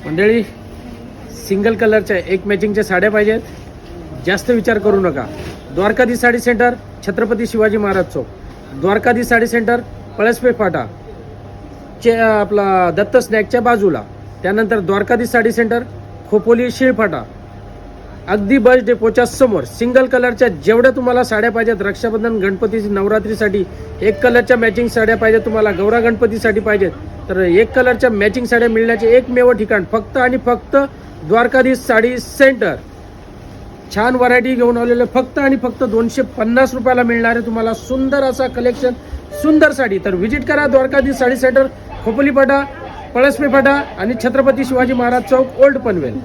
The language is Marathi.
मंडळी सिंगल कलरच्या एक मॅचिंगच्या साड्या पाहिजेत, जास्त विचार करू नका. द्वारकाधीश साडी सेंटर, छत्रपती शिवाजी महाराज चौक, द्वारकाधीश साडी सेंटर, पळसपे फाटा आपला दत्त स्नॅकच्या बाजूला. त्यानंतर द्वारकाधीश साडी सेंटर, खोपोली शिळफाटा, अगदी बस डेपोच्या समोर. सिंगल कलरच्या जेवढ्या तुम्हाला साड्या पाहिजेत, रक्षाबंधन, गणपती, नवरात्रीसाठी एक कलरच्या मॅचिंग साड्या पाहिजेत, तुम्हाला गौरा गणपतीसाठी पाहिजेत, तर एक कलरच्या मॅचिंग साड्या मिळण्याचे एकमेव ठिकाण फक्त आणि फक्त द्वारकाधीश साडी सेंटर. छान व्हरायटी घेऊन आलेले फक्त आणि फक्त 250 रुपयाला मिळणारे तुम्हाला सुंदर असा कलेक्शन, सुंदर साडी. तर व्हिजिट करा द्वारकाधीश साडी सेंटर, खोपोली फाटा, पळसपे फाटा आणि छत्रपती शिवाजी महाराज चौक, ओल्ड पनवेल.